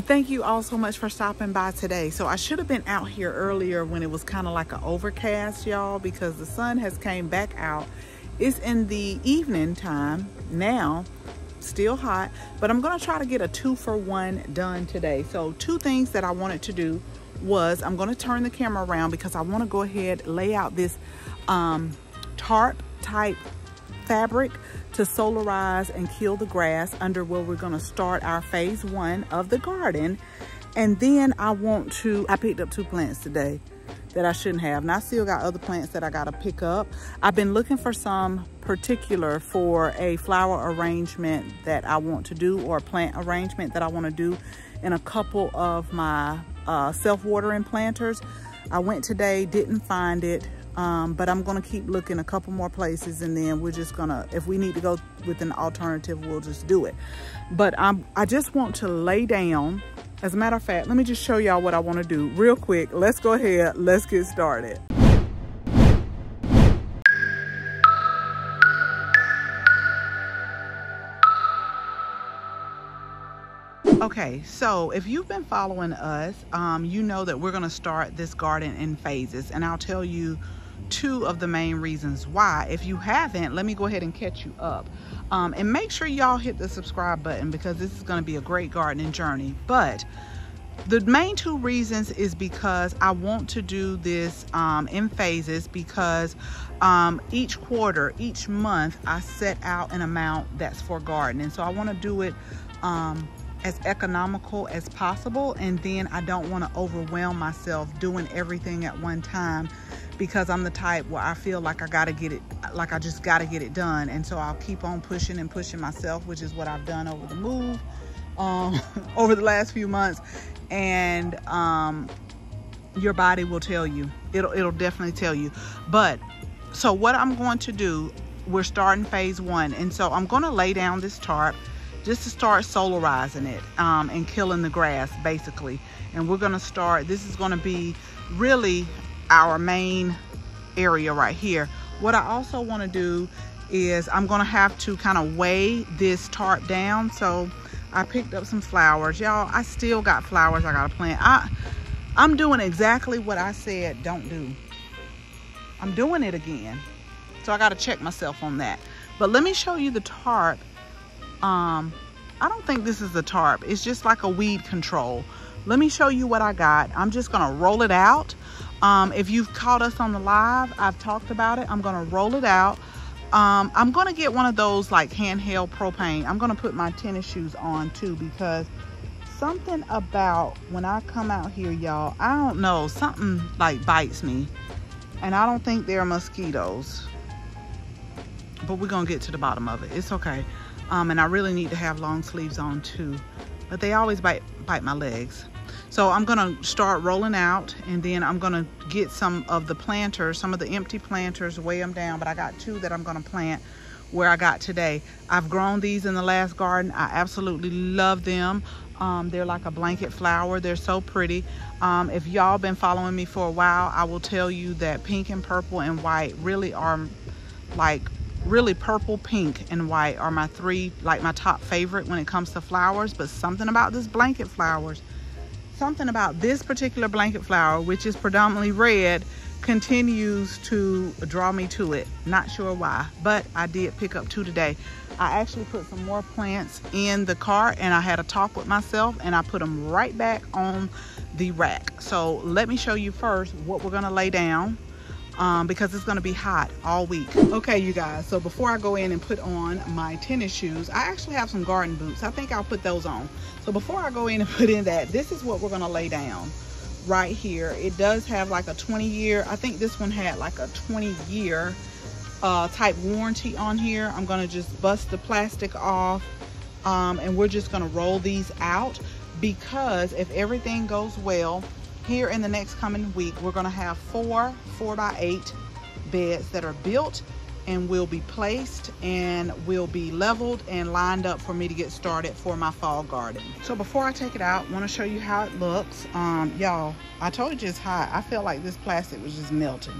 Thank you all so much for stopping by today. So I should have been out here earlier when it was kind of like an overcast, y'all, because the sun has came back out. It's in the evening time now, still hot, but I'm going to try to get a 2-for-1 done today. So 2 things that I wanted to do was I'm going to turn the camera around because I want to go ahead, lay out this tarp type fabric to solarize and kill the grass under where we're going to start our phase 1 of the garden. And then I picked up 2 plants today that I shouldn't have, and I still got other plants that I got to pick up. I've been looking for some particular for a flower arrangement that I want to do, or a plant arrangement that I want to do in a couple of my self-watering planters. I went today, didn't find it. But I'm going to keep looking a couple more places, and then we're just going to, if we need to go with an alternative, we'll just do it. But I just want to lay down. As a matter of fact, let me just show y'all what I want to do real quick. Let's go ahead. Let's get started. Okay, so if you've been following us, you know that we're going to start this garden in phases, and I'll tell you 2 of the main reasons why. If you haven't, let me go ahead and catch you up. And make sure y'all hit the subscribe button, because this is going to be a great gardening journey. But the main 2 reasons is because I want to do this in phases, because each quarter, each month, I set out an amount that's for gardening. So I want to do it as economical as possible, and then I don't want to overwhelm myself doing everything at one time, because I'm the type where I feel like I just gotta get it done. And so I'll keep on pushing and pushing myself, which is what I've done over the move over the last few months. And your body will tell you, it'll definitely tell you. But so what I'm going to do, we're starting phase 1, and so I'm going to lay down this tarp just to start solarizing it and killing the grass, basically. And we're going to start, this is going to be really our main area right here. What I also want to do is I'm going to have to kind of weigh this tarp down. So I picked up some flowers. Y'all, I still got flowers I got to plant. I'm doing exactly what I said don't do. I'm doing it again. So I got to check myself on that. But let me show you the tarp. I don't think this is a tarp. It's just like a weed control. Let me show you what I got. I'm just going to roll it out. If you've caught us on the live, I've talked about it. I'm going to roll it out. I'm going to get one of those like handheld propane. I'm going to put my tennis shoes on too, because something about when I come out here, y'all, I don't know, something like bites me. And I don't think they're mosquitoes. But we're going to get to the bottom of it. It's okay. And I really need to have long sleeves on too. But they always bite my legs. So I'm going to start rolling out, and then I'm going to get some of the planters, some of the empty planters, weigh them down. But I got 2 that I'm going to plant where I got today. I've grown these in the last garden. I absolutely love them. They're like a blanket flower. They're so pretty. If y'all been following me for a while, I will tell you that pink and purple and white really are like, really purple, pink, and white are my 3, like my top favorite when it comes to flowers. But something about this blanket flowers, something about this particular blanket flower, which is predominantly red, continues to draw me to it. Not sure why, but I did pick up 2 today. I actually put some more plants in the cart, and I had a talk with myself, and I put them right back on the rack. So let me show you first what we're gonna lay down. Because it's going to be hot all week. Okay, you guys, so before I go in and put on my tennis shoes, I actually have some garden boots. I think I'll put those on. So before I go in and put in that, this is what we're going to lay down right here. It does have like a 20-year, I think this one had like a 20-year type warranty on here. I'm going to just bust the plastic off, and we're just going to roll these out, because if everything goes well, here in the next coming week, we're going to have 4 4x8 beds that are built and will be placed and will be leveled and lined up for me to get started for my fall garden. So before I take it out, I want to show you how it looks. Y'all, I told you it's hot. I felt like this plastic was just melting.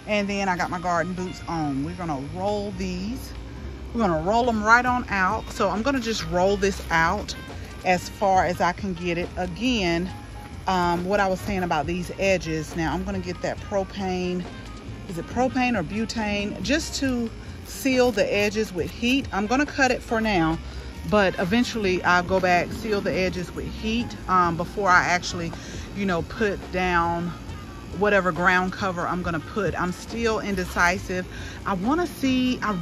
And then I got my garden boots on. We're going to roll these. We're going to roll them right on out. So I'm going to just roll this out. as far as I can get it. Again, what I was saying about these edges, now I'm going to get that propane, is it propane or butane, just to seal the edges with heat. I'm going to cut it for now, but eventually I'll go back, seal the edges with heat before I actually, you know, put down whatever ground cover I'm going to put. I'm still indecisive. I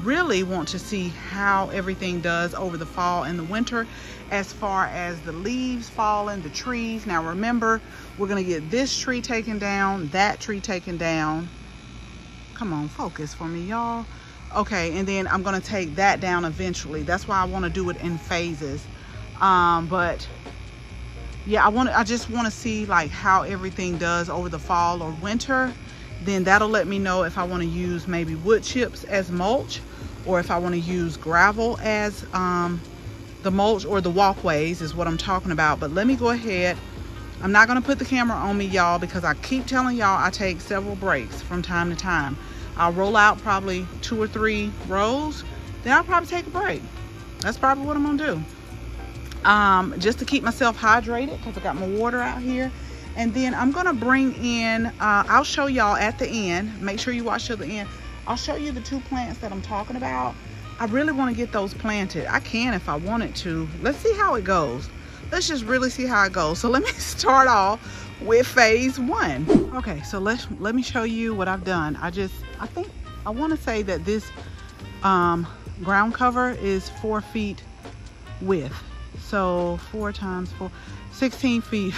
really want to see how everything does over the fall and the winter as far as the leaves falling, the trees. Now remember, we're going to get this tree taken down, that tree taken down. Come on, focus for me, y'all. Okay, and then I'm going to take that down eventually. That's why I want to do it in phases. But yeah, I just want to see like how everything does over the fall or winter. Then that'll let me know if I want to use maybe wood chips as mulch, or if I want to use gravel as the mulch, or the walkways is what I'm talking about. But let me go ahead. I'm not going to put the camera on me, y'all, because I keep telling y'all I take several breaks from time to time. I'll roll out probably 2 or 3 rows, then I'll probably take a break. That's probably what I'm going to do. Just to keep myself hydrated, because I got my water out here. And then I'm gonna bring in, I'll show y'all at the end, make sure you watch till the end. I'll show you the 2 plants that I'm talking about. I really want to get those planted. I can if I wanted to. Let's see how it goes. Let's just really see how it goes. So let me start off with phase 1. Okay, so let me show you what I've done. I think I want to say that this ground cover is 4 feet width. So 4 times 4, 16 feet.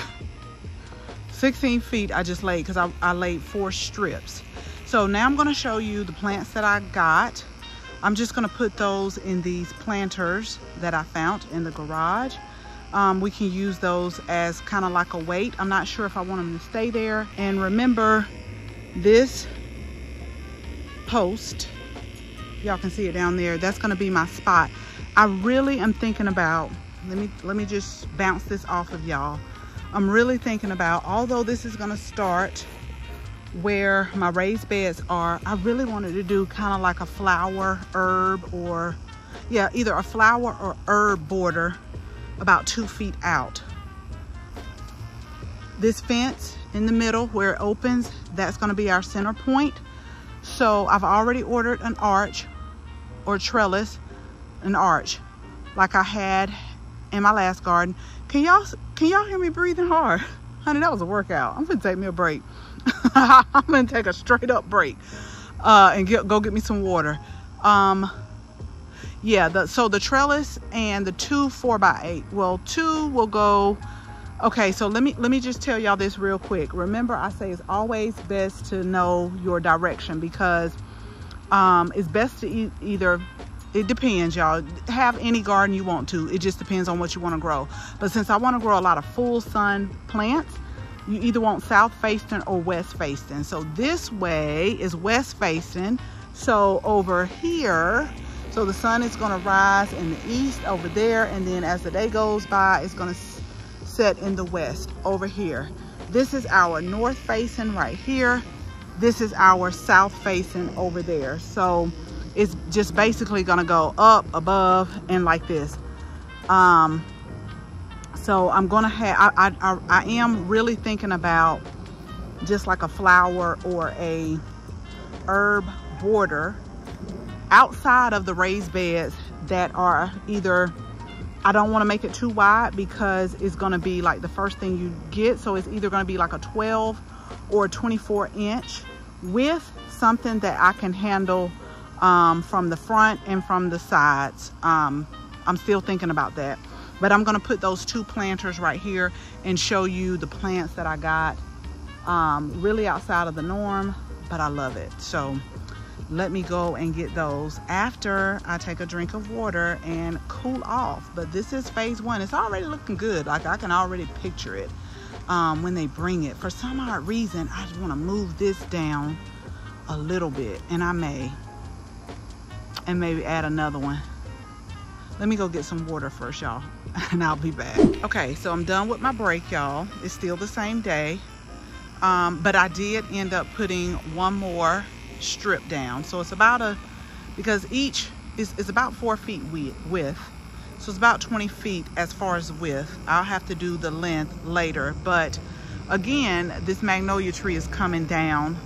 16 feet I just laid, because I laid 4 strips. So now I'm going to show you the plants that I got. I'm just going to put those in these planters that I found in the garage. We can use those as kind of like a weight. I'm not sure if I want them to stay there. And remember, this post, y'all can see it down there, that's going to be my spot. I really am thinking about, let me just bounce this off of y'all. I'm really thinking about, although this is going to start where my raised beds are, I really wanted to do kind of like a flower, herb, or yeah, either a flower or herb border about 2 feet out. This fence in the middle where it opens, that's going to be our center point. So I've already ordered an arch or trellis, an arch like I had in my last garden. Can y'all hear me breathing hard? Honey, that was a workout. I'm gonna take me a break. I'm gonna take a straight up break and go get me some water. Yeah, so the trellis and the 2 4x8. Well, 2 will go. Okay, so let me just tell y'all this real quick. Remember, I say it's always best to know your direction, because it's best to either, it depends, y'all. Have any garden you want to. It just depends on what you want to grow. But since I want to grow a lot of full sun plants, you either want south facing or west facing. So this way is west facing. So over here, so the sun is going to rise in the east over there, and then as the day goes by, it's going to set in the west over here. This is our north facing right here. This is our south facing over there. So it's just basically going to go up, above, and like this. So I'm going to have, I am really thinking about just like a flower or a herb border outside of the raised beds that are either, I don't want to make it too wide because it's going to be like the first thing you get. So it's either going to be like a 12 or a 24 inch with something that I can handle from the front and from the sides. I'm still thinking about that, but I'm going to put those 2 planters right here and show you the plants that I got. Really outside of the norm, but I love it. So let me go and get those after I take a drink of water and cool off. But this is phase 1. It's already looking good. Like I can already picture it when they bring it. For some odd reason, I just want to move this down a little bit, and I may, and maybe add another one. Let me go get some water first, y'all, and I'll be back. Okay, so I'm done with my break, y'all. It's still the same day, but I did end up putting one more strip down. So it's about because each is about 4 feet width. So it's about 20 feet as far as width. I'll have to do the length later, but again, this magnolia tree is coming down.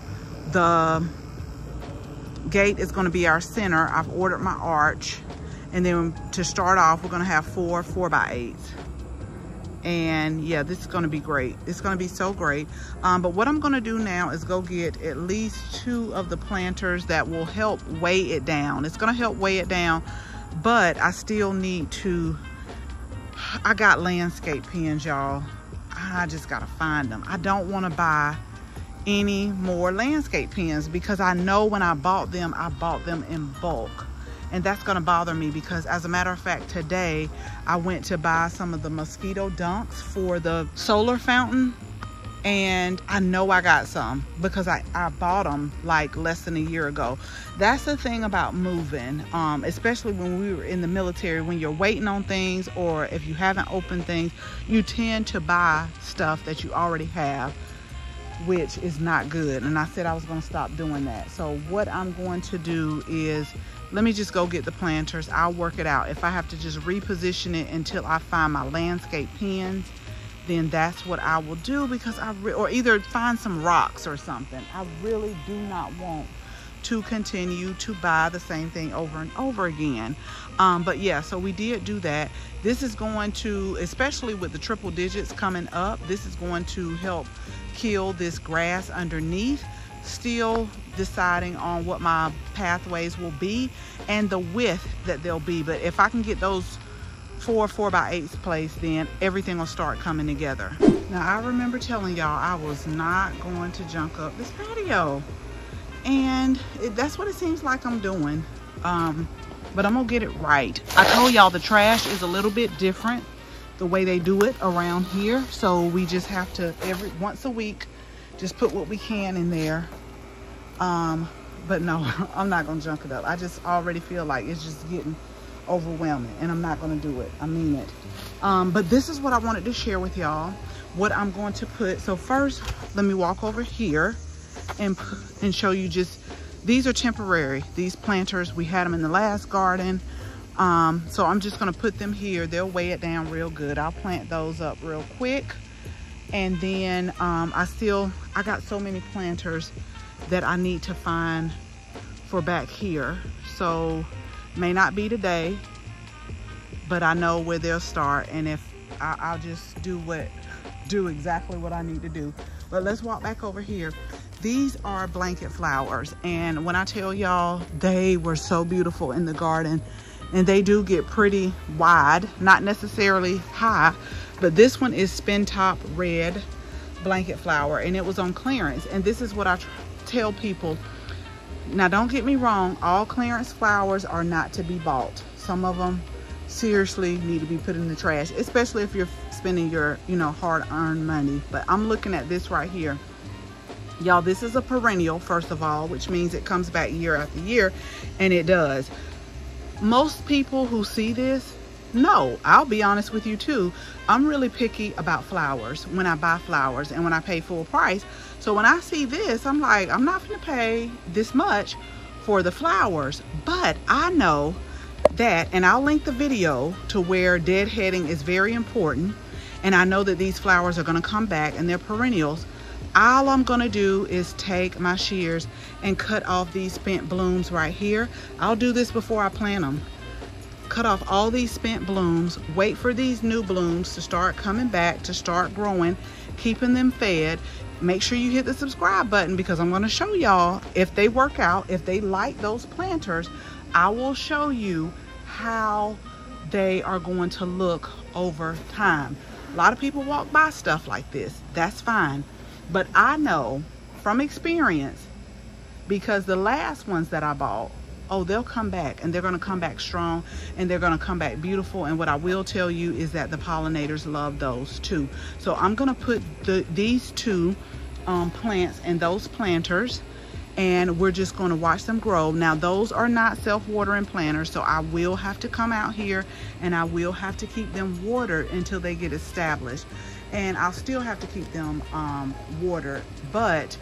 The gate is going to be our center. I've ordered my arch, and then to start off, we're going to have 4 4x8s. And yeah, this is going to be great. It's going to be so great. But what I'm going to do now is go get at least 2 of the planters that will help weigh it down. It's going to help weigh it down, but I still need to, I got landscape pins, y'all. I just got to find them. I don't want to buy any more landscape pins because I know when I bought them in bulk. And that's gonna bother me because, as a matter of fact, today I went to buy some of the mosquito dunks for the solar fountain, and I know I got some because I bought them like less than a year ago. That's the thing about moving, especially when we were in the military. When you're waiting on things, or if you haven't opened things, you tend to buy stuff that you already have, which is not good. And I said I was going to stop doing that. So what I'm going to do is, let me just go get the planters. I'll work it out. If I have to just reposition it until I find my landscape pins, then that's what I will do, because or either find some rocks or something. I really do not want to continue to buy the same thing over and over again. But yeah, so we did do that. This is going to, especially with the triple digits coming up, this is going to help kill this grass underneath. Still deciding on what my pathways will be and the width that they'll be. But if I can get those 4 4x8s placed, then everything will start coming together. Now, I remember telling y'all I was not going to junk up this patio, and that's what it seems like I'm doing. But I'm gonna get it right. I told y'all the trash is a little bit different the way they do it around here, so we just have to once a week just put what we can in there. But no, I'm not gonna junk it up. I just already feel like it's just getting overwhelming, and I'm not gonna do it. I mean it. But this is what I wanted to share with y'all, what I'm going to put. So first, let me walk over here and show you. Just, these are temporary. These planters, we had them in the last garden. So I'm just gonna put them here. They'll weigh it down real good. I'll plant those up real quick. And then I got so many planters that I need to find for back here. So may not be today, but I know where they'll start. And if I'll just do exactly what I need to do. But let's walk back over here. These are blanket flowers. And when I tell y'all, they were so beautiful in the garden, and they do get pretty wide, not necessarily high, but this one is spin top red blanket flower, and it was on clearance. And this is what I tell people. Now, don't get me wrong, all clearance flowers are not to be bought. Some of them seriously need to be put in the trash, especially if you're spending your, hard-earned money. But I'm looking at this right here. Y'all, this is a perennial, first of all, which means it comes back year after year, and it does. Most people who see this, no, I'll be honest with you too, I'm really picky about flowers when I buy flowers and when I pay full price. So when I see this, I'm like, I'm not gonna pay this much for the flowers. But I know that, and I'll link the video to where deadheading is very important, and I know that these flowers are gonna come back and they're perennials. All I'm gonna do is take my shears and cut off these spent blooms right here. I'll do this before I plant them. Cut off all these spent blooms, wait for these new blooms to start coming back, to start growing, keeping them fed. Make sure you hit the subscribe button, because I'm gonna show y'all if they work out, if they like those planters, I will show you how they are going to look over time. A lot of people walk by stuff like this, that's fine. But I know from experience, because the last ones that I bought, oh, they'll come back, and they're going to come back strong, and they're going to come back beautiful. And what I will tell you is that the pollinators love those too. So I'm going to put these two plants in those planters, and we're just going to watch them grow. Now, those are not self-watering planters, so I will have to come out here and I will have to keep them watered until they get established. And I'll still have to keep them watered, but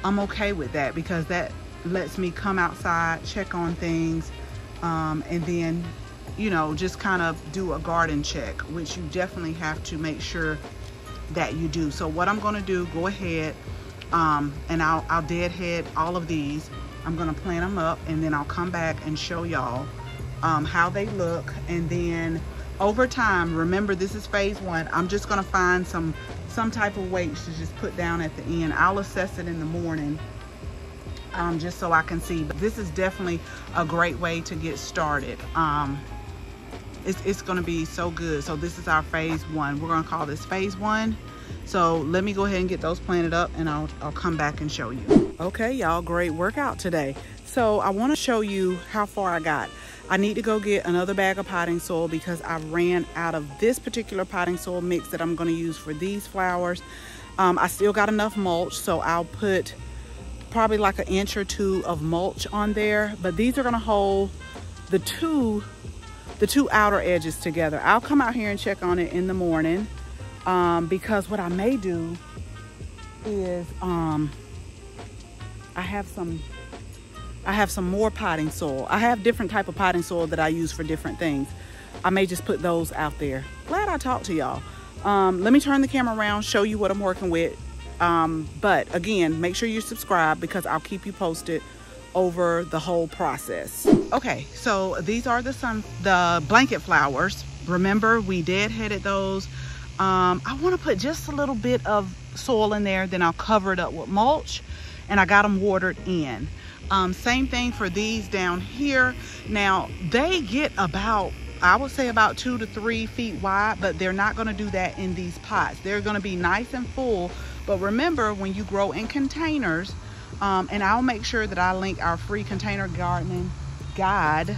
I'm okay with that, because that lets me come outside, check on things, and then you know, just kind of do a garden check, which you definitely have to make sure that you do. So what I'm going to do, go ahead and I'll deadhead all of these. I'm going to plant them up, and then I'll come back and show y'all how they look. And then over time, remember this is phase 1, I'm just going to find some type of weights to just put down at the end. I'll assess it in the morning just so I can see. But this is definitely a great way to get started. It's going to be so good. So this is our phase 1. We're going to call this phase 1. So let me go ahead and get those planted up, and I'll come back and show you. Okay, y'all, great workout today. So I want to show you how far I got. I need to go get another bag of potting soil because I ran out of this particular potting soil mix that I'm going to use for these flowers. I still got enough mulch, so I'll put probably like an inch or 2 of mulch on there. But these are going to hold the two outer edges together. I'll come out here and check on it in the morning because what I may do is I have some more potting soil. I have different type of potting soil that I use for different things. I may just put those out there. Glad I talked to y'all. Let me turn the camera around, show you what I'm working with. But again, make sure you subscribe because I'll keep you posted over the whole process. Okay, so these are the blanket flowers. Remember, we deadheaded those. I want to put just a little bit of soil in there, then I'll cover it up with mulch, and I got them watered in. Same thing for these down here. Now they get about, I would say about 2 to 3 feet wide, but they're not going to do that in these pots. They're going to be nice and full. But remember, when you grow in containers, and I'll make sure that I link our free container gardening guide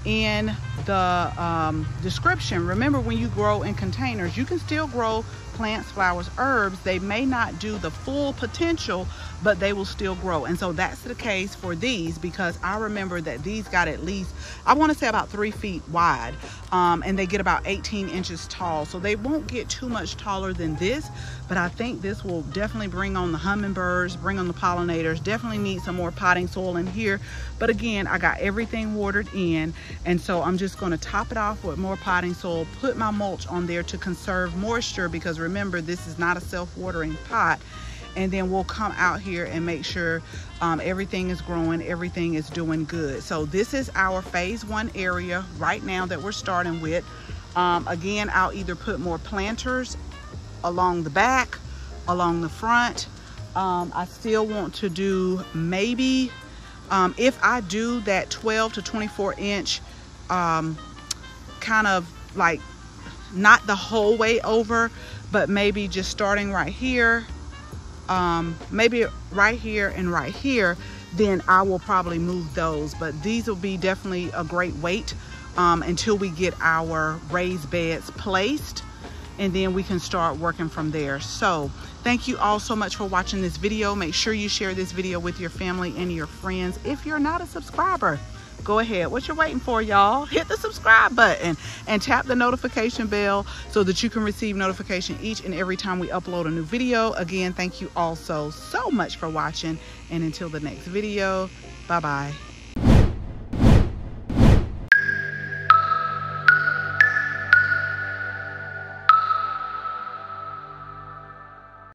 in the description. Remember, when you grow in containers, you can still grow plants, flowers, herbs. They may not do the full potential, but they will still grow. And so that's the case for these, because I remember that these got at least, I want to say about 3 feet wide, and they get about 18 inches tall. So they won't get too much taller than this, but I think this will definitely bring on the hummingbirds, bring on the pollinators. Definitely need some more potting soil in here. But again, I got everything watered in, and so I'm just going to top it off with more potting soil, put my mulch on there to conserve moisture, because remember, this is not a self-watering pot. And then we'll come out here and make sure everything is growing, everything is doing good. So this is our phase 1 area right now that we're starting with. Again, I'll either put more planters along the back, along the front. I still want to do maybe, if I do that 12 to 24 inch, kind of like not the whole way over, but maybe just starting right here, maybe right here and right here, then I will probably move those. But these will be definitely a great wait until we get our raised beds placed, and then we can start working from there. So thank you all so much for watching this video. Make sure you share this video with your family and your friends. If you're not a subscriber, go ahead. What you're waiting for, y'all? Hit the subscribe button and tap the notification bell so that you can receive notification each and every time we upload a new video. Again, thank you all so much for watching, and until the next video, bye-bye.